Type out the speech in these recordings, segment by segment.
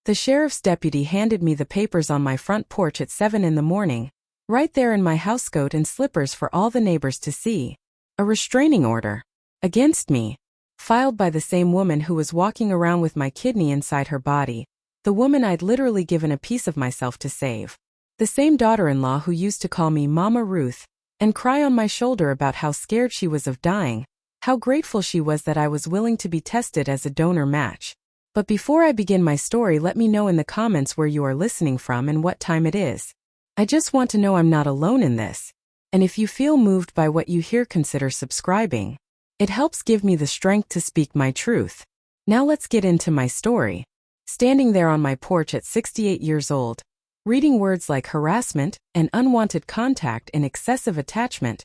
The sheriff's deputy handed me the papers on my front porch at 7 in the morning, right there in my housecoat and slippers for all the neighbors to see. A restraining order. Against me. Filed by the same woman who was walking around with my kidney inside her body. The woman I'd literally given a piece of myself to save. The same daughter-in-law who used to call me Mama Ruth and cry on my shoulder about how scared she was of dying, how grateful she was that I was willing to be tested as a donor match. But before I begin my story, let me know in the comments where you are listening from and what time it is. I just want to know I'm not alone in this. And if you feel moved by what you hear, consider subscribing. It helps give me the strength to speak my truth. Now let's get into my story. Standing there on my porch at 68 years old, reading words like harassment and unwanted contact and excessive attachment,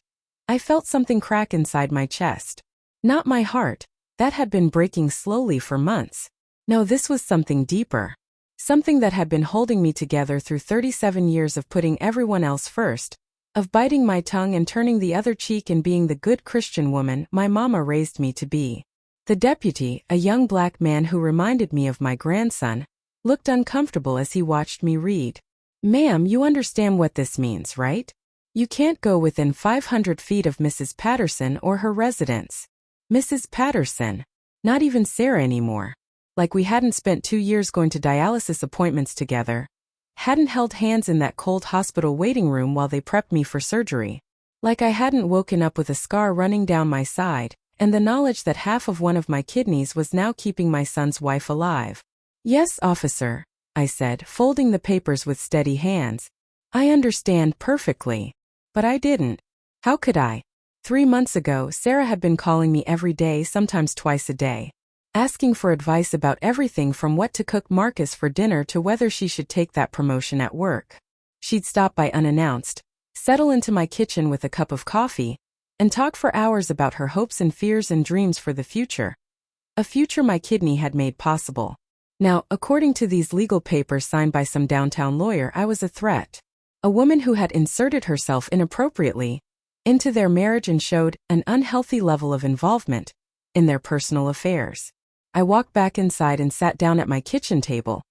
I felt something crack inside my chest. Not my heart, that had been breaking slowly for months. No, this was something deeper. Something that had been holding me together through 37 years of putting everyone else first, of biting my tongue and turning the other cheek and being the good Christian woman my mama raised me to be. The deputy, a young black man who reminded me of my grandson, looked uncomfortable as he watched me read. "Ma'am, you understand what this means, right? You can't go within 500 feet of Mrs. Patterson or her residence." Mrs. Patterson. Not even Sarah anymore. Like we hadn't spent 2 years going to dialysis appointments together. Hadn't held hands in that cold hospital waiting room while they prepped me for surgery. Like I hadn't woken up with a scar running down my side, and the knowledge that half of one of my kidneys was now keeping my son's wife alive. "Yes, officer," I said, folding the papers with steady hands. "I understand perfectly." But I didn't. How could I? 3 months ago, Sarah had been calling me every day, sometimes twice a day, asking for advice about everything from what to cook Marcus for dinner to whether she should take that promotion at work. She'd stop by unannounced, settle into my kitchen with a cup of coffee, and talk for hours about her hopes and fears and dreams for the future. A future my kidney had made possible. Now, according to these legal papers signed by some downtown lawyer, I was a threat. A woman who had inserted herself inappropriately into their marriage and showed an unhealthy level of involvement in their personal affairs. I walked back inside and sat down at my kitchen table,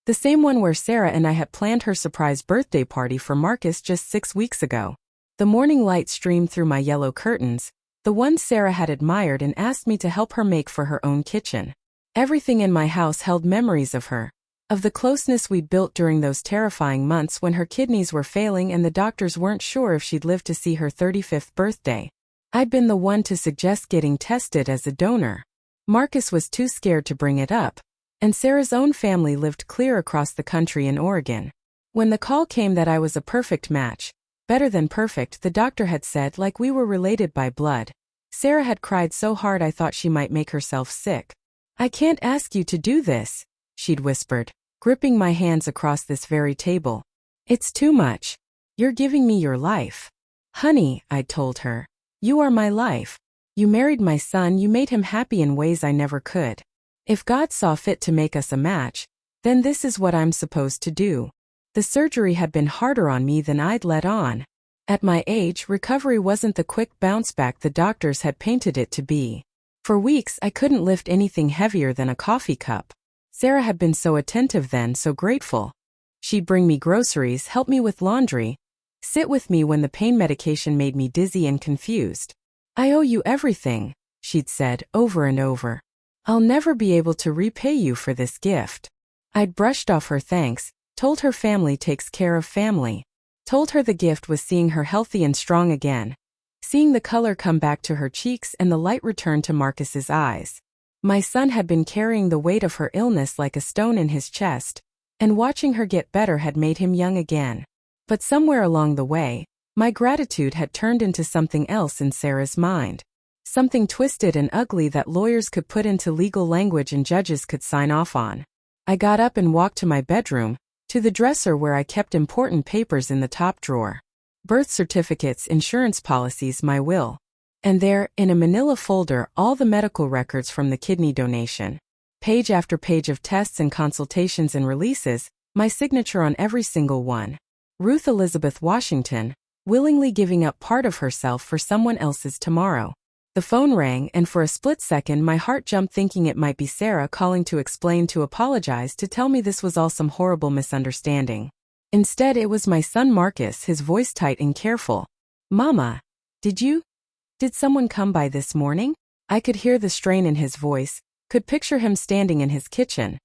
the same one where Sarah and I had planned her surprise birthday party for Marcus just 6 weeks ago. The morning light streamed through my yellow curtains, the ones Sarah had admired and asked me to help her make for her own kitchen. Everything in my house held memories of her, of the closeness we'd built during those terrifying months when her kidneys were failing and the doctors weren't sure if she'd live to see her 35th birthday. I'd been the one to suggest getting tested as a donor. Marcus was too scared to bring it up, and Sarah's own family lived clear across the country in Oregon. When the call came that I was a perfect match, better than perfect, the doctor had said, like we were related by blood. Sarah had cried so hard I thought she might make herself sick. "I can't ask you to do this," she'd whispered, gripping my hands across this very table. "It's too much. You're giving me your life." "Honey," I'd told her, "you are my life. You married my son, you made him happy in ways I never could. If God saw fit to make us a match, then this is what I'm supposed to do." The surgery had been harder on me than I'd let on. At my age, recovery wasn't the quick bounce back the doctors had painted it to be. For weeks, I couldn't lift anything heavier than a coffee cup. Sarah had been so attentive then, so grateful. She'd bring me groceries, help me with laundry, sit with me when the pain medication made me dizzy and confused. "I owe you everything," she'd said over and over. "I'll never be able to repay you for this gift." I'd brushed off her thanks, told her family takes care of family, told her the gift was seeing her healthy and strong again, seeing the color come back to her cheeks and the light return to Marcus's eyes. My son had been carrying the weight of her illness like a stone in his chest, and watching her get better had made him young again. But somewhere along the way, my gratitude had turned into something else in Sarah's mind. Something twisted and ugly that lawyers could put into legal language and judges could sign off on. I got up and walked to my bedroom, to the dresser where I kept important papers in the top drawer. Birth certificates, insurance policies, my will. And there, in a manila folder, all the medical records from the kidney donation. Page after page of tests and consultations and releases, my signature on every single one. Ruth Elizabeth Washington, willingly giving up part of herself for someone else's tomorrow. The phone rang, and for a split second my heart jumped, thinking it might be Sarah calling to explain, to apologize, to tell me this was all some horrible misunderstanding. Instead, it was my son Marcus, his voice tight and careful. "Mama, did someone come by this morning?" I could hear the strain in his voice, could picture him standing in his kitchen.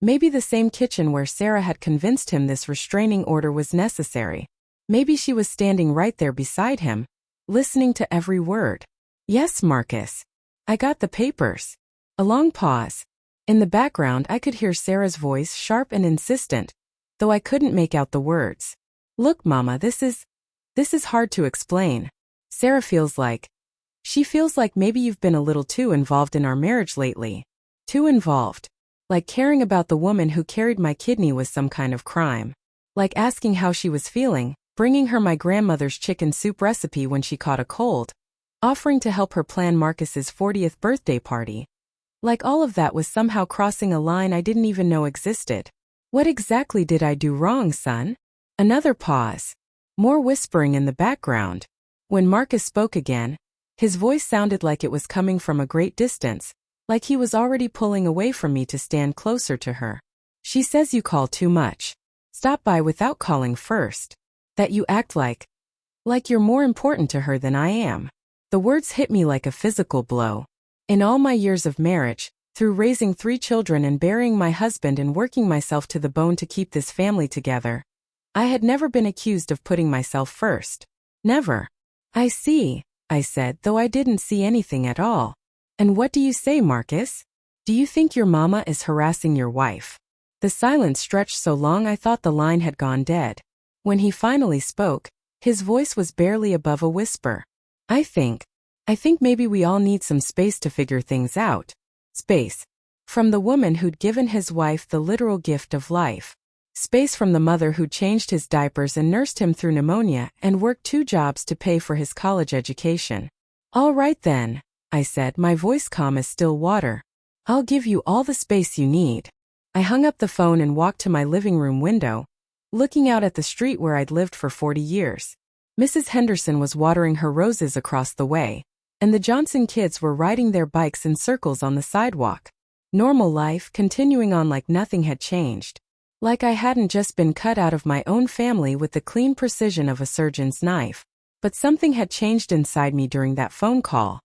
Maybe the same kitchen where Sarah had convinced him this restraining order was necessary. Maybe she was standing right there beside him, listening to every word. "Yes, Marcus. I got the papers." A long pause. In the background I could hear Sarah's voice, sharp and insistent, though I couldn't make out the words. "Look, Mama, this is hard to explain. Sarah feels like maybe you've been a little too involved in our marriage lately. Too involved. Like caring about the woman who carried my kidney was some kind of crime. Like asking how she was feeling, bringing her my grandmother's chicken soup recipe when she caught a cold, offering to help her plan Marcus's 40th birthday party. Like all of that was somehow crossing a line I didn't even know existed. What exactly did I do wrong, son?" Another pause. More whispering in the background. When Marcus spoke again, his voice sounded like it was coming from a great distance, like he was already pulling away from me to stand closer to her. "She says you call too much. Stop by without calling first. That you act like you're more important to her than I am." The words hit me like a physical blow. In all my years of marriage, through raising 3 children and burying my husband and working myself to the bone to keep this family together, I had never been accused of putting myself first. Never. "I see," I said, though I didn't see anything at all. "And what do you say, Marcus? Do you think your mama is harassing your wife?" The silence stretched so long I thought the line had gone dead. When he finally spoke, his voice was barely above a whisper. I think maybe we all need some space to figure things out." Space. From the woman who'd given his wife the literal gift of life. Space from the mother who'd changed his diapers and nursed him through pneumonia and worked 2 jobs to pay for his college education. "All right then," I said, my voice calm as still water. "I'll give you all the space you need." I hung up the phone and walked to my living room window, looking out at the street where I'd lived for 40 years. Mrs. Henderson was watering her roses across the way, and the Johnson kids were riding their bikes in circles on the sidewalk. Normal life continuing on like nothing had changed. Like I hadn't just been cut out of my own family with the clean precision of a surgeon's knife. But something had changed inside me during that phone call.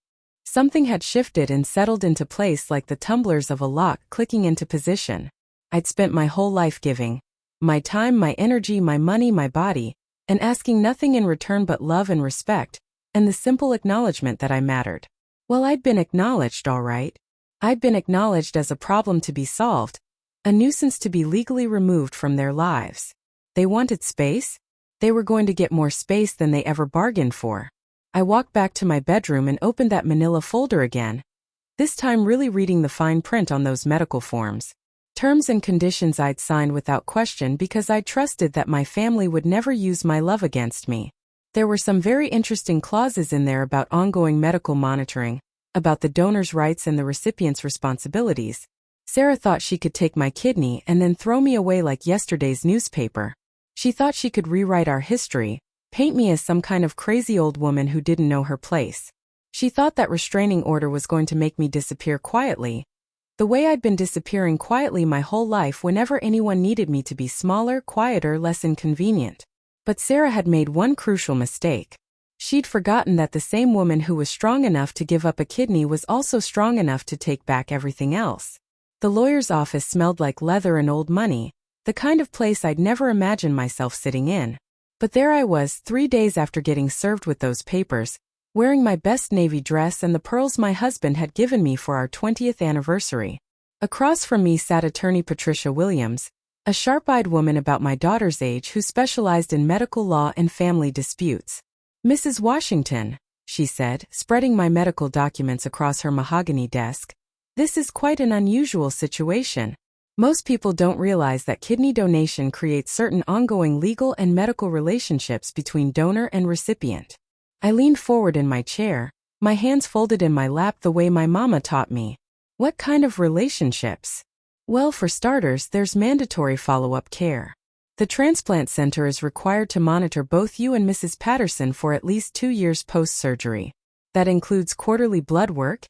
Something had shifted and settled into place like the tumblers of a lock clicking into position. I'd spent my whole life giving. My time, my energy, my money, my body, and asking nothing in return but love and respect, and the simple acknowledgement that I mattered. Well, I'd been acknowledged, all right. I'd been acknowledged as a problem to be solved, a nuisance to be legally removed from their lives. They wanted space? They were going to get more space than they ever bargained for. I walked back to my bedroom and opened that manila folder again, this time really reading the fine print on those medical forms. Terms and conditions I'd signed without question because I trusted that my family would never use my love against me. There were some very interesting clauses in there about ongoing medical monitoring, about the donor's rights and the recipient's responsibilities. Sarah thought she could take my kidney and then throw me away like yesterday's newspaper. She thought she could rewrite our history, paint me as some kind of crazy old woman who didn't know her place. She thought that restraining order was going to make me disappear quietly, the way I'd been disappearing quietly my whole life whenever anyone needed me to be smaller, quieter, less inconvenient. But Sarah had made one crucial mistake. She'd forgotten that the same woman who was strong enough to give up a kidney was also strong enough to take back everything else. The lawyer's office smelled like leather and old money, the kind of place I'd never imagined myself sitting in. But there I was 3 days after getting served with those papers, wearing my best navy dress and the pearls my husband had given me for our 20th anniversary. Across from me sat attorney Patricia Williams, a sharp-eyed woman about my daughter's age who specialized in medical law and family disputes. "Mrs. Washington," she said, spreading my medical documents across her mahogany desk, "this is quite an unusual situation. Most people don't realize that kidney donation creates certain ongoing legal and medical relationships between donor and recipient." I leaned forward in my chair, my hands folded in my lap the way my mama taught me. What kind of relationships? Well, for starters, there's mandatory follow-up care. The transplant center is required to monitor both you and Mrs. Patterson for at least 2 years post-surgery. That includes quarterly blood work,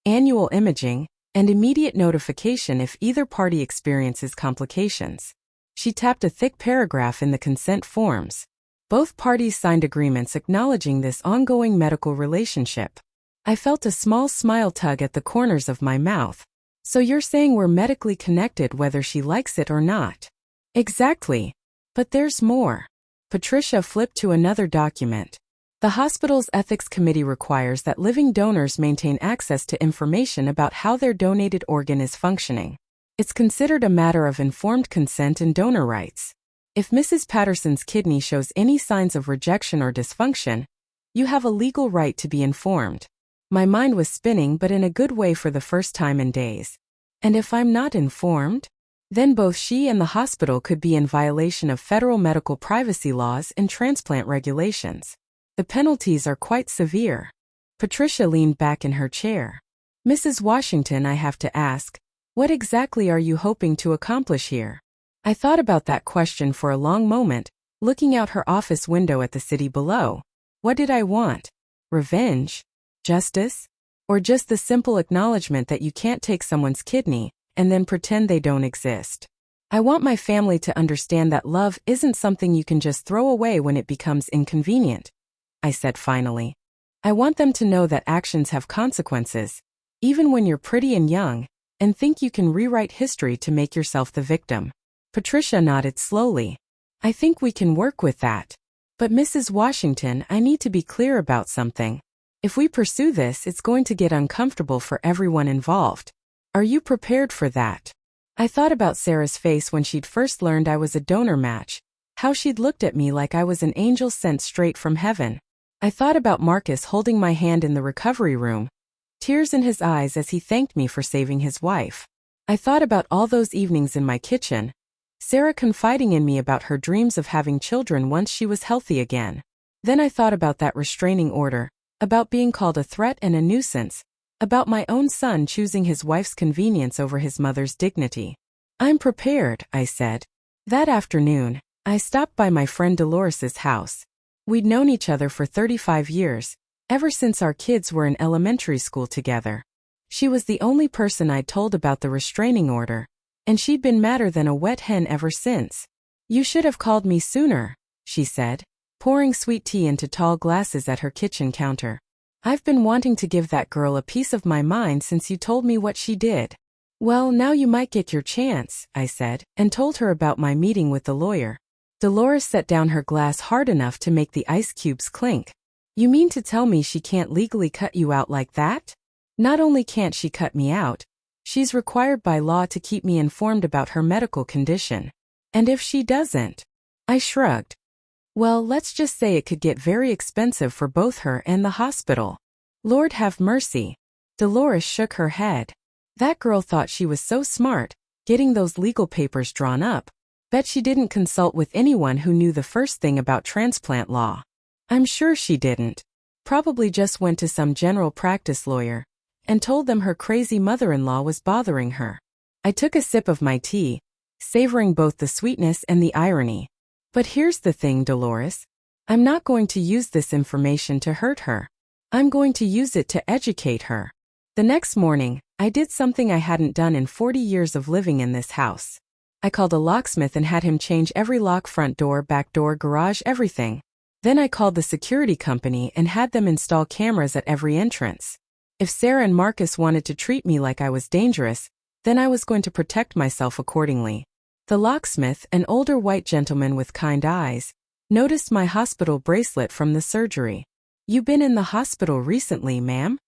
annual imaging, and immediate notification if either party experiences complications. She tapped a thick paragraph in the consent forms. Both parties signed agreements acknowledging this ongoing medical relationship. I felt a small smile tug at the corners of my mouth. So you're saying we're medically connected whether she likes it or not? Exactly. But there's more. Patricia flipped to another document. The hospital's ethics committee requires that living donors maintain access to information about how their donated organ is functioning. It's considered a matter of informed consent and donor rights. If Mrs. Patterson's kidney shows any signs of rejection or dysfunction, you have a legal right to be informed. My mind was spinning, but in a good way for the first time in days. And if I'm not informed? Then both she and the hospital could be in violation of federal medical privacy laws and transplant regulations. The penalties are quite severe. Patricia leaned back in her chair. Mrs. Washington, I have to ask, what exactly are you hoping to accomplish here? I thought about that question for a long moment, looking out her office window at the city below. What did I want? Revenge? Justice? Or just the simple acknowledgement that you can't take someone's kidney and then pretend they don't exist? I want my family to understand that love isn't something you can just throw away when it becomes inconvenient, I said finally. I want them to know that actions have consequences, even when you're pretty and young, and think you can rewrite history to make yourself the victim. Patricia nodded slowly. I think we can work with that. But Mrs. Washington, I need to be clear about something. If we pursue this, it's going to get uncomfortable for everyone involved. Are you prepared for that? I thought about Sarah's face when she'd first learned I was a donor match, how she'd looked at me like I was an angel sent straight from heaven. I thought about Marcus holding my hand in the recovery room, tears in his eyes as he thanked me for saving his wife. I thought about all those evenings in my kitchen, Sarah confiding in me about her dreams of having children once she was healthy again. Then I thought about that restraining order, about being called a threat and a nuisance, about my own son choosing his wife's convenience over his mother's dignity. I'm prepared, I said. That afternoon, I stopped by my friend Dolores's house. We'd known each other for 35 years, ever since our kids were in elementary school together. She was the only person I'd told about the restraining order, and she'd been madder than a wet hen ever since. You should have called me sooner, she said, pouring sweet tea into tall glasses at her kitchen counter. I've been wanting to give that girl a piece of my mind since you told me what she did. Well, now you might get your chance, I said, and told her about my meeting with the lawyer. Dolores set down her glass hard enough to make the ice cubes clink. You mean to tell me she can't legally cut you out like that? Not only can't she cut me out, she's required by law to keep me informed about her medical condition. And if she doesn't? I shrugged. Well, let's just say it could get very expensive for both her and the hospital. Lord have mercy. Dolores shook her head. That girl thought she was so smart, getting those legal papers drawn up. Bet she didn't consult with anyone who knew the first thing about transplant law. I'm sure she didn't. Probably just went to some general practice lawyer and told them her crazy mother-in-law was bothering her. I took a sip of my tea, savoring both the sweetness and the irony. But here's the thing, Dolores. I'm not going to use this information to hurt her. I'm going to use it to educate her. The next morning, I did something I hadn't done in 40 years of living in this house. I called a locksmith and had him change every lock, front door, back door, garage, everything. Then I called the security company and had them install cameras at every entrance. If Sarah and Marcus wanted to treat me like I was dangerous, then I was going to protect myself accordingly. The locksmith, an older white gentleman with kind eyes, noticed my hospital bracelet from the surgery. You been in the hospital recently, ma'am?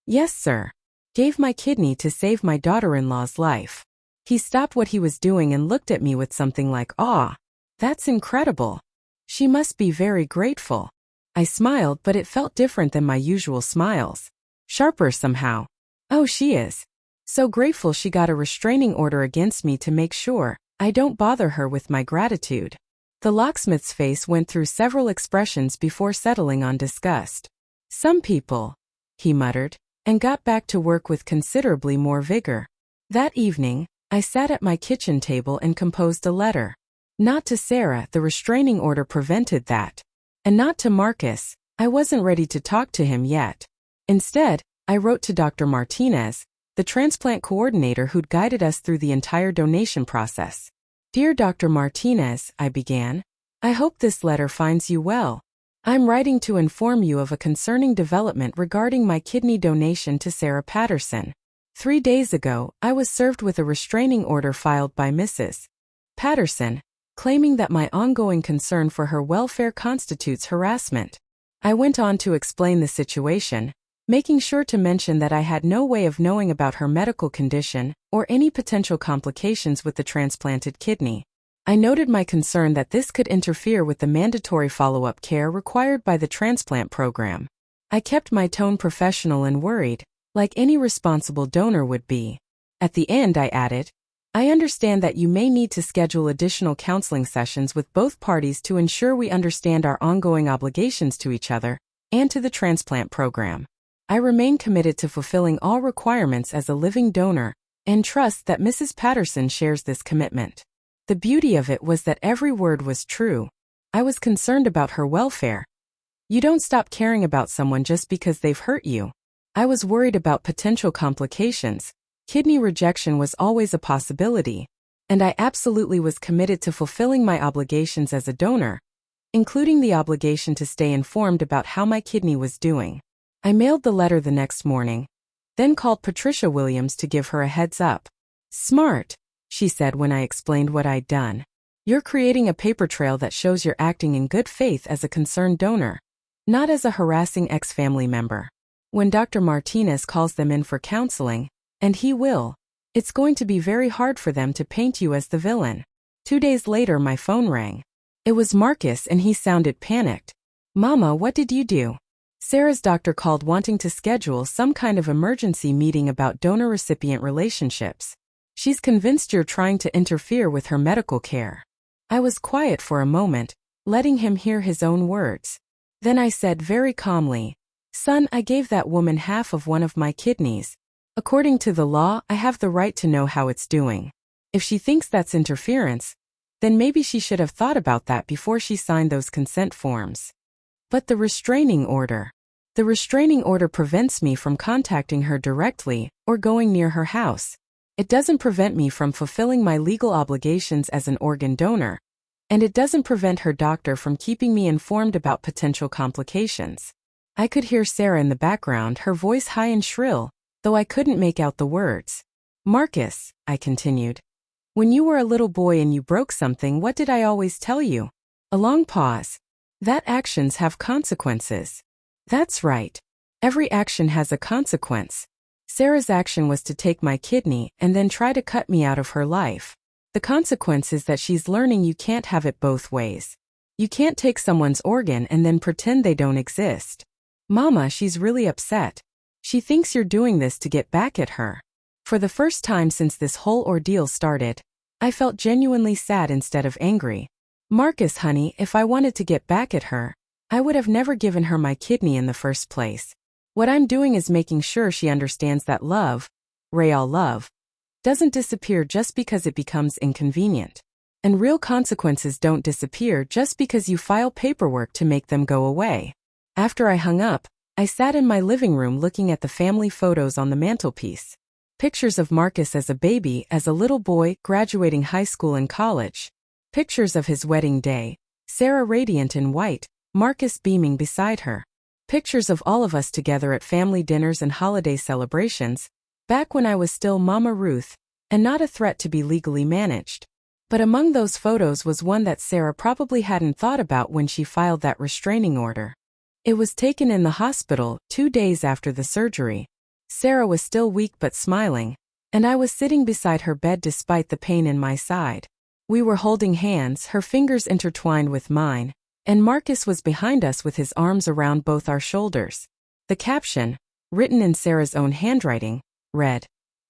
Yes, sir. Gave my kidney to save my daughter-in-law's life. He stopped what he was doing and looked at me with something like awe. That's incredible. She must be very grateful. I smiled, but it felt different than my usual smiles. Sharper somehow. Oh, she is. So grateful she got a restraining order against me to make sure I don't bother her with my gratitude. The locksmith's face went through several expressions before settling on disgust. Some people, he muttered, and got back to work with considerably more vigor. That evening, I sat at my kitchen table and composed a letter. Not to Sarah, the restraining order prevented that. And not to Marcus, I wasn't ready to talk to him yet. Instead, I wrote to Dr. Martinez, the transplant coordinator who'd guided us through the entire donation process. Dear Dr. Martinez, I began, I hope this letter finds you well. I'm writing to inform you of a concerning development regarding my kidney donation to Sarah Patterson. 3 days ago, I was served with a restraining order filed by Mrs. Patterson, claiming that my ongoing concern for her welfare constitutes harassment. I went on to explain the situation, making sure to mention that I had no way of knowing about her medical condition or any potential complications with the transplanted kidney. I noted my concern that this could interfere with the mandatory follow-up care required by the transplant program. I kept my tone professional and worried, like any responsible donor would be. At the end, I added, I understand that you may need to schedule additional counseling sessions with both parties to ensure we understand our ongoing obligations to each other and to the transplant program. I remain committed to fulfilling all requirements as a living donor and trust that Mrs. Patterson shares this commitment. The beauty of it was that every word was true. I was concerned about her welfare. You don't stop caring about someone just because they've hurt you. I was worried about potential complications. Kidney rejection was always a possibility, and I absolutely was committed to fulfilling my obligations as a donor, including the obligation to stay informed about how my kidney was doing. I mailed the letter the next morning, then called Patricia Williams to give her a heads up. Smart, she said when I explained what I'd done. You're creating a paper trail that shows you're acting in good faith as a concerned donor, not as a harassing ex-family member. When Dr. Martinez calls them in for counseling, and he will, it's going to be very hard for them to paint you as the villain. 2 days later, my phone rang. It was Marcus and he sounded panicked. Mama, what did you do? Sarah's doctor called wanting to schedule some kind of emergency meeting about donor-recipient relationships. She's convinced you're trying to interfere with her medical care. I was quiet for a moment, letting him hear his own words. Then I said very calmly, Son, I gave that woman half of one of my kidneys. According to the law, I have the right to know how it's doing. If she thinks that's interference, then maybe she should have thought about that before she signed those consent forms. But the restraining order. The restraining order prevents me from contacting her directly or going near her house. It doesn't prevent me from fulfilling my legal obligations as an organ donor, and it doesn't prevent her doctor from keeping me informed about potential complications. I could hear Sarah in the background, her voice high and shrill, though I couldn't make out the words. Marcus, I continued. When you were a little boy and you broke something, what did I always tell you? A long pause. That actions have consequences. That's right. Every action has a consequence. Sarah's action was to take my kidney and then try to cut me out of her life. The consequence is that she's learning you can't have it both ways. You can't take someone's organ and then pretend they don't exist. Mama, she's really upset. She thinks you're doing this to get back at her. For the first time since this whole ordeal started, I felt genuinely sad instead of angry. Marcus, honey, if I wanted to get back at her, I would have never given her my kidney in the first place. What I'm doing is making sure she understands that love, real love, doesn't disappear just because it becomes inconvenient. And real consequences don't disappear just because you file paperwork to make them go away. After I hung up, I sat in my living room looking at the family photos on the mantelpiece. Pictures of Marcus as a baby, as a little boy, graduating high school and college. Pictures of his wedding day, Sarah radiant in white, Marcus beaming beside her. Pictures of all of us together at family dinners and holiday celebrations, back when I was still Mama Ruth, and not a threat to be legally managed. But among those photos was one that Sarah probably hadn't thought about when she filed that restraining order. It was taken in the hospital 2 days after the surgery. Sarah was still weak but smiling, and I was sitting beside her bed despite the pain in my side. We were holding hands, her fingers intertwined with mine, and Marcus was behind us with his arms around both our shoulders. The caption, written in Sarah's own handwriting, read,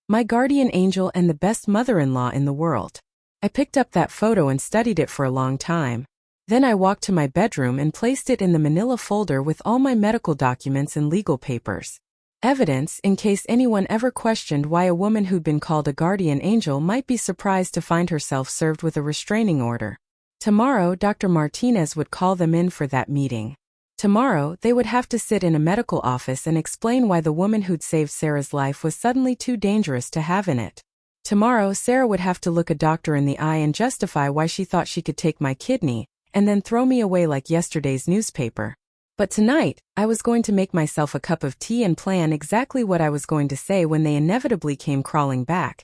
"My guardian angel and the best mother-in-law in the world." I picked up that photo and studied it for a long time. Then I walked to my bedroom and placed it in the manila folder with all my medical documents and legal papers. Evidence in case anyone ever questioned why a woman who'd been called a guardian angel might be surprised to find herself served with a restraining order. Tomorrow, Dr. Martinez would call them in for that meeting. Tomorrow, they would have to sit in a medical office and explain why the woman who'd saved Sarah's life was suddenly too dangerous to have in it. Tomorrow, Sarah would have to look a doctor in the eye and justify why she thought she could take my kidney, and then throw me away like yesterday's newspaper. But tonight, I was going to make myself a cup of tea and plan exactly what I was going to say when they inevitably came crawling back,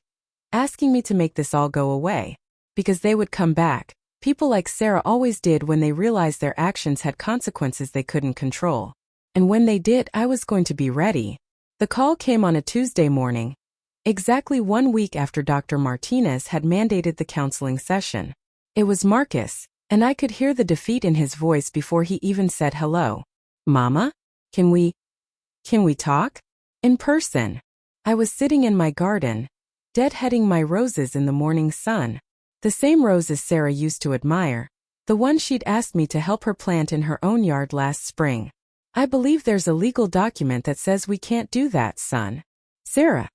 asking me to make this all go away. Because they would come back. People like Sarah always did when they realized their actions had consequences they couldn't control. And when they did, I was going to be ready. The call came on a Tuesday morning, exactly 1 week after Dr. Martinez had mandated the counseling session. It was Marcus, and I could hear the defeat in his voice before he even said hello. Mama? Can we talk? In person. I was sitting in my garden, deadheading my roses in the morning sun. The same roses Sarah used to admire, the one she'd asked me to help her plant in her own yard last spring. I believe there's a legal document that says we can't do that, son. Sarah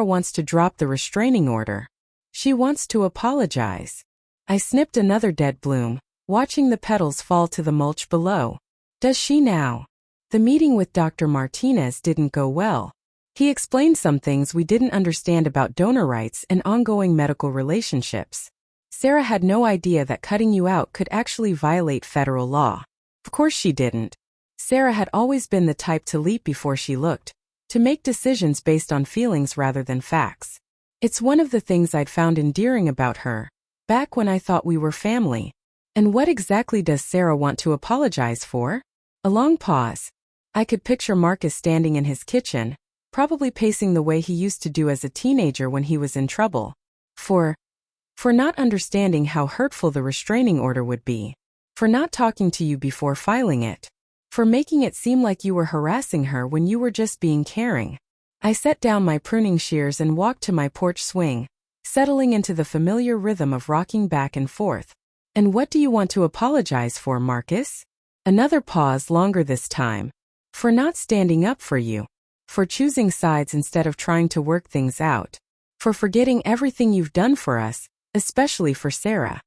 wants to drop the restraining order. She wants to apologize. I snipped another dead bloom, watching the petals fall to the mulch below. Does she now? The meeting with Dr. Martinez didn't go well. He explained some things we didn't understand about donor rights and ongoing medical relationships. Sarah had no idea that cutting you out could actually violate federal law. Of course she didn't. Sarah had always been the type to leap before she looked, to make decisions based on feelings rather than facts. It's one of the things I'd found endearing about her, back when I thought we were family. And what exactly does Sarah want to apologize for? A long pause. I could picture Marcus standing in his kitchen, probably pacing the way he used to do as a teenager when he was in trouble. For not understanding how hurtful the restraining order would be. For not talking to you before filing it. For making it seem like you were harassing her when you were just being caring. I set down my pruning shears and walked to my porch swing, settling into the familiar rhythm of rocking back and forth. And what do you want to apologize for, Marcus? Another pause, longer this time. For not standing up for you. For choosing sides instead of trying to work things out. For forgetting everything you've done for us, especially for Sarah.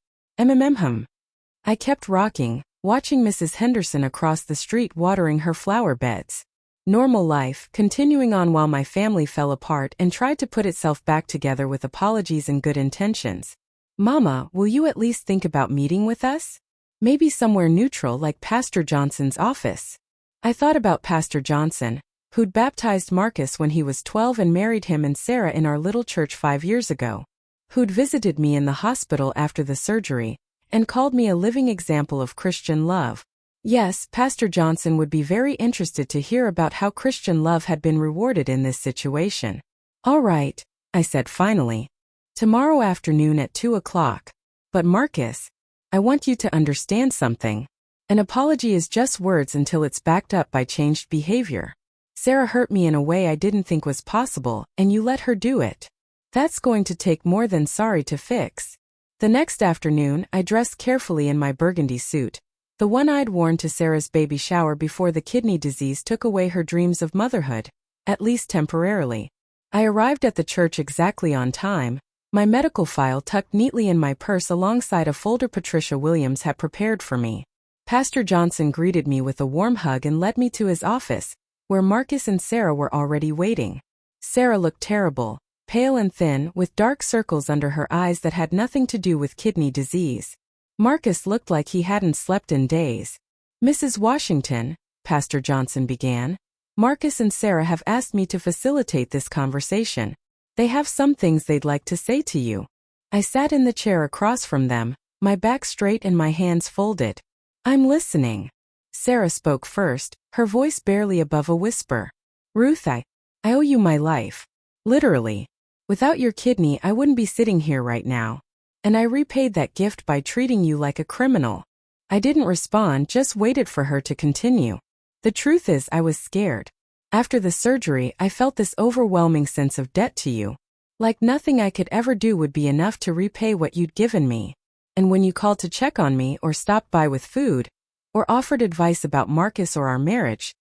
I kept rocking, watching Mrs. Henderson across the street watering her flower beds. Normal life, continuing on while my family fell apart and tried to put itself back together with apologies and good intentions. Mama, will you at least think about meeting with us? Maybe somewhere neutral like Pastor Johnson's office. I thought about Pastor Johnson, who'd baptized Marcus when he was 12 and married him and Sarah in our little church 5 years ago. Who'd visited me in the hospital after the surgery, and called me a living example of Christian love. Yes, Pastor Johnson would be very interested to hear about how Christian love had been rewarded in this situation. All right, I said finally. Tomorrow afternoon at 2 o'clock. But Marcus, I want you to understand something. An apology is just words until it's backed up by changed behavior. Sarah hurt me in a way I didn't think was possible, and you let her do it. That's going to take more than sorry to fix. The next afternoon, I dressed carefully in my burgundy suit, the one I'd worn to Sarah's baby shower before the kidney disease took away her dreams of motherhood, at least temporarily. I arrived at the church exactly on time, my medical file tucked neatly in my purse alongside a folder Patricia Williams had prepared for me. Pastor Johnson greeted me with a warm hug and led me to his office, where Marcus and Sarah were already waiting. Sarah looked terrible, pale and thin, with dark circles under her eyes that had nothing to do with kidney disease. Marcus looked like he hadn't slept in days. Mrs. Washington, Pastor Johnson began, Marcus and Sarah have asked me to facilitate this conversation. They have some things they'd like to say to you. I sat in the chair across from them, my back straight and my hands folded. I'm listening. Sarah spoke first, her voice barely above a whisper. Ruth, I owe you my life. Literally. Without your kidney, I wouldn't be sitting here right now. And I repaid that gift by treating you like a criminal. I didn't respond, just waited for her to continue. The truth is, I was scared. After the surgery, I felt this overwhelming sense of debt to you. Like nothing I could ever do would be enough to repay what you'd given me. And when you called to check on me or stopped by with food, or offered advice about Marcus or our marriage,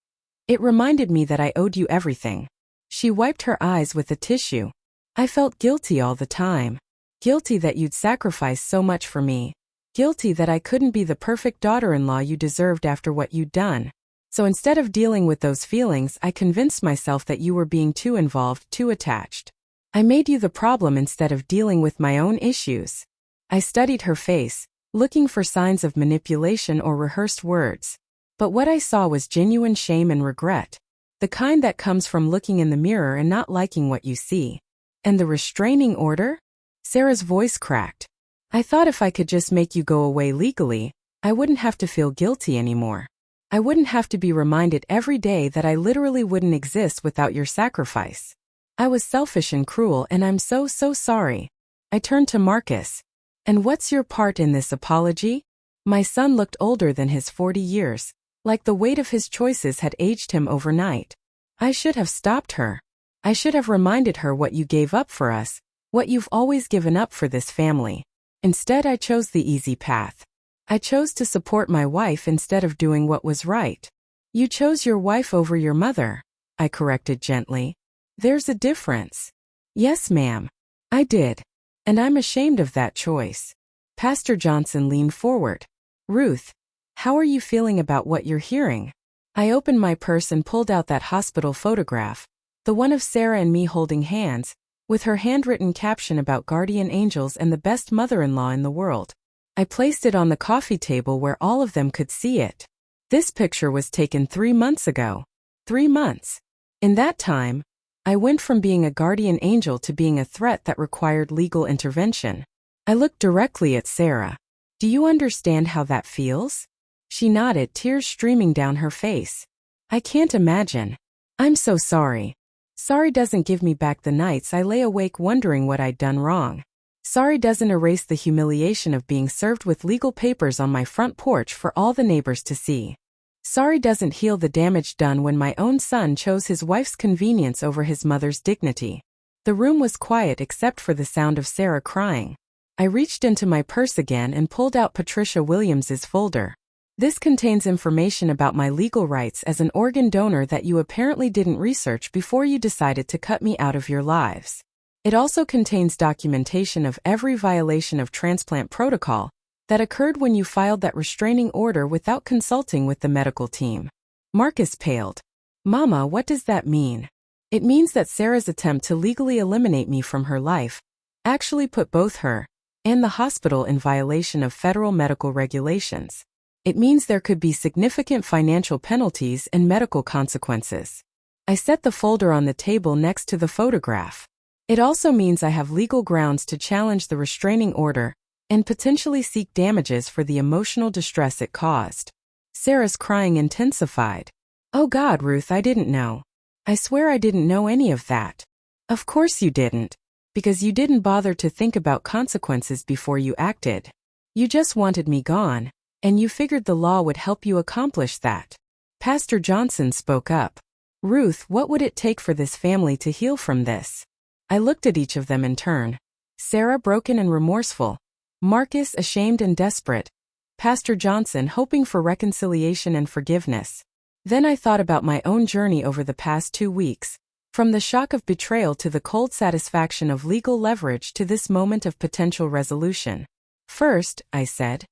it reminded me that I owed you everything. She wiped her eyes with a tissue. I felt guilty all the time. Guilty that you'd sacrificed so much for me. Guilty that I couldn't be the perfect daughter-in-law you deserved after what you'd done. So instead of dealing with those feelings, I convinced myself that you were being too involved, too attached. I made you the problem instead of dealing with my own issues. I studied her face, looking for signs of manipulation or rehearsed words. But what I saw was genuine shame and regret. The kind that comes from looking in the mirror and not liking what you see. And the restraining order? Sarah's voice cracked. I thought if I could just make you go away legally, I wouldn't have to feel guilty anymore. I wouldn't have to be reminded every day that I literally wouldn't exist without your sacrifice. I was selfish and cruel, and I'm so sorry. I turned to Marcus. And what's your part in this apology? My son looked older than his 40 years. Like the weight of his choices had aged him overnight. I should have stopped her. I should have reminded her what you gave up for us, what you've always given up for this family. Instead, I chose the easy path. I chose to support my wife instead of doing what was right. You chose your wife over your mother, I corrected gently. There's a difference. Yes, ma'am. I did. And I'm ashamed of that choice. Pastor Johnson leaned forward. Ruth, how are you feeling about what you're hearing? I opened my purse and pulled out that hospital photograph, the one of Sarah and me holding hands, with her handwritten caption about guardian angels and the best mother-in-law in the world. I placed it on the coffee table where all of them could see it. This picture was taken 3 months ago. 3 months. In that time, I went from being a guardian angel to being a threat that required legal intervention. I looked directly at Sarah. Do you understand how that feels? She nodded, tears streaming down her face. I can't imagine. I'm so sorry. Sorry doesn't give me back the nights I lay awake wondering what I'd done wrong. Sorry doesn't erase the humiliation of being served with legal papers on my front porch for all the neighbors to see. Sorry doesn't heal the damage done when my own son chose his wife's convenience over his mother's dignity. The room was quiet except for the sound of Sarah crying. I reached into my purse again and pulled out Patricia Williams's folder. This contains information about my legal rights as an organ donor that you apparently didn't research before you decided to cut me out of your lives. It also contains documentation of every violation of transplant protocol that occurred when you filed that restraining order without consulting with the medical team. Marcus paled. Mama, what does that mean? It means that Sarah's attempt to legally eliminate me from her life actually put both her and the hospital in violation of federal medical regulations. It means there could be significant financial penalties and medical consequences. I set the folder on the table next to the photograph. It also means I have legal grounds to challenge the restraining order and potentially seek damages for the emotional distress it caused. Sarah's crying intensified. Oh God, Ruth, I didn't know. I swear I didn't know any of that. Of course you didn't. Because you didn't bother to think about consequences before you acted. You just wanted me gone. And you figured the law would help you accomplish that. Pastor Johnson spoke up. Ruth, what would it take for this family to heal from this? I looked at each of them in turn. Sarah broken and remorseful. Marcus ashamed and desperate. Pastor Johnson hoping for reconciliation and forgiveness. Then I thought about my own journey over the past 2 weeks. From the shock of betrayal to the cold satisfaction of legal leverage to this moment of potential resolution. First, I said,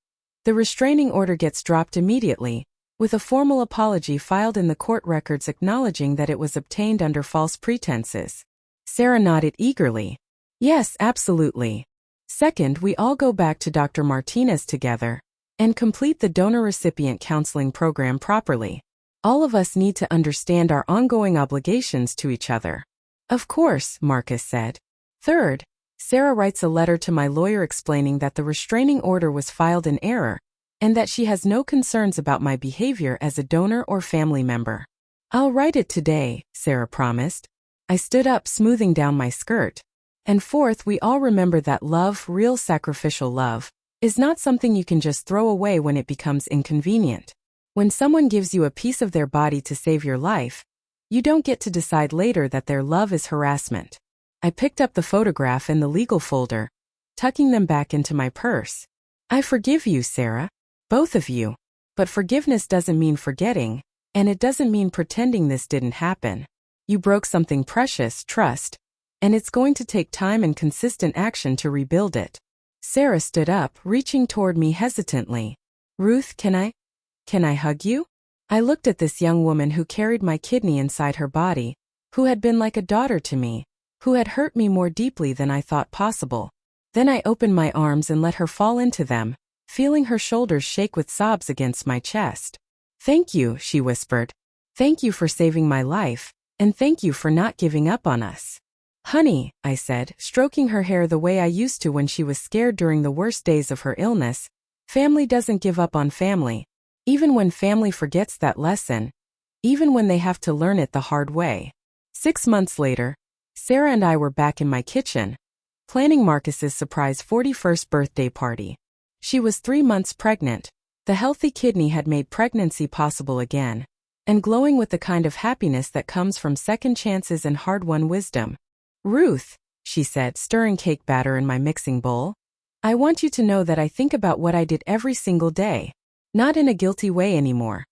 the restraining order gets dropped immediately, with a formal apology filed in the court records acknowledging that it was obtained under false pretenses. Sarah nodded eagerly. Yes, absolutely. Second, we all go back to Dr. Martinez together and complete the donor-recipient counseling program properly. All of us need to understand our ongoing obligations to each other. Of course, Marcus said. Third, Sarah writes a letter to my lawyer explaining that the restraining order was filed in error, and that she has no concerns about my behavior as a donor or family member. I'll write it today, Sarah promised. I stood up, smoothing down my skirt. And fourth, we all remember that love, real sacrificial love, is not something you can just throw away when it becomes inconvenient. When someone gives you a piece of their body to save your life, you don't get to decide later that their love is harassment. I picked up the photograph and the legal folder, tucking them back into my purse. I forgive you, Sarah. Both of you. But forgiveness doesn't mean forgetting, and it doesn't mean pretending this didn't happen. You broke something precious, trust, and it's going to take time and consistent action to rebuild it. Sarah stood up, reaching toward me hesitantly. Ruth, can I hug you? I looked at this young woman who carried my kidney inside her body, who had been like a daughter to me, who had hurt me more deeply than I thought possible. Then I opened my arms and let her fall into them, feeling her shoulders shake with sobs against my chest. "Thank you," she whispered. "Thank you for saving my life, and thank you for not giving up on us." "Honey," I said, stroking her hair the way I used to when she was scared during the worst days of her illness, "family doesn't give up on family, even when family forgets that lesson, even when they have to learn it the hard way." 6 months later, Sarah and I were back in my kitchen, planning Marcus's surprise 41st birthday party. She was 3 months pregnant. The healthy kidney had made pregnancy possible again, and glowing with the kind of happiness that comes from second chances and hard-won wisdom. "Ruth," she said, stirring cake batter in my mixing bowl, "I want you to know that I think about what I did every single day, not in a guilty way anymore,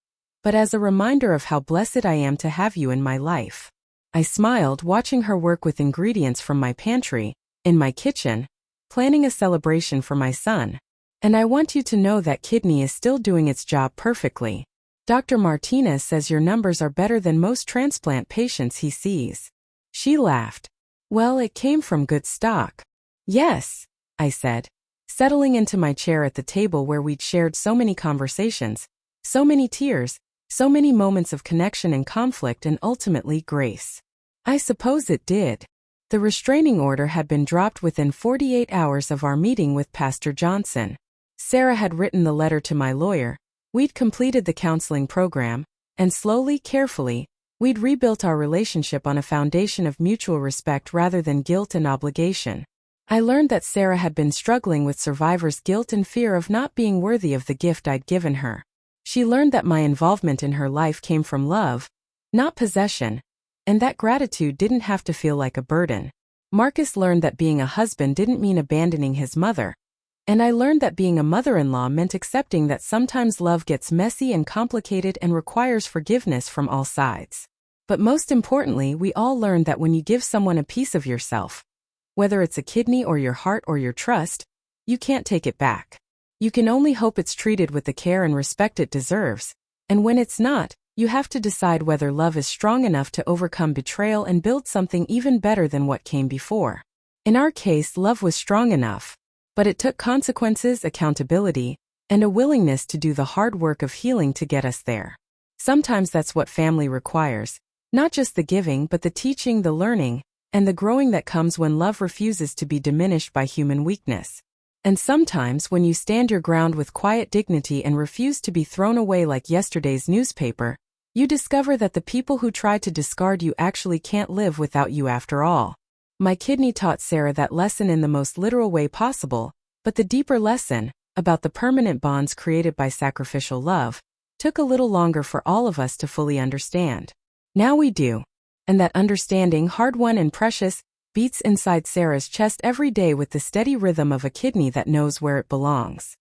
but as a reminder of how blessed I am to have you in my life." I smiled, watching her work with ingredients from my pantry, in my kitchen, planning a celebration for my son. "And I want you to know that kidney is still doing its job perfectly. Dr. Martinez says your numbers are better than most transplant patients he sees." She laughed. "Well, it came from good stock." "Yes," I said, settling into my chair at the table where we'd shared so many conversations, so many tears, so many moments of connection and conflict and ultimately grace. "I suppose it did." The restraining order had been dropped within 48 hours of our meeting with Pastor Johnson. Sarah had written the letter to my lawyer, we'd completed the counseling program, and slowly, carefully, we'd rebuilt our relationship on a foundation of mutual respect rather than guilt and obligation. I learned that Sarah had been struggling with survivor's guilt and fear of not being worthy of the gift I'd given her. She learned that my involvement in her life came from love, not possession, and that gratitude didn't have to feel like a burden. Marcus learned that being a husband didn't mean abandoning his mother, and I learned that being a mother-in-law meant accepting that sometimes love gets messy and complicated and requires forgiveness from all sides. But most importantly, we all learned that when you give someone a piece of yourself, whether it's a kidney or your heart or your trust, you can't take it back. You can only hope it's treated with the care and respect it deserves, and when it's not, you have to decide whether love is strong enough to overcome betrayal and build something even better than what came before. In our case, love was strong enough, but it took consequences, accountability, and a willingness to do the hard work of healing to get us there. Sometimes that's what family requires, not just the giving but the teaching, the learning, and the growing that comes when love refuses to be diminished by human weakness. And sometimes when you stand your ground with quiet dignity and refuse to be thrown away like yesterday's newspaper, you discover that the people who tried to discard you actually can't live without you after all. My kidney taught Sarah that lesson in the most literal way possible, but the deeper lesson, about the permanent bonds created by sacrificial love, took a little longer for all of us to fully understand. Now we do. And that understanding, hard-won and precious, beats inside Sarah's chest every day with the steady rhythm of a kidney that knows where it belongs.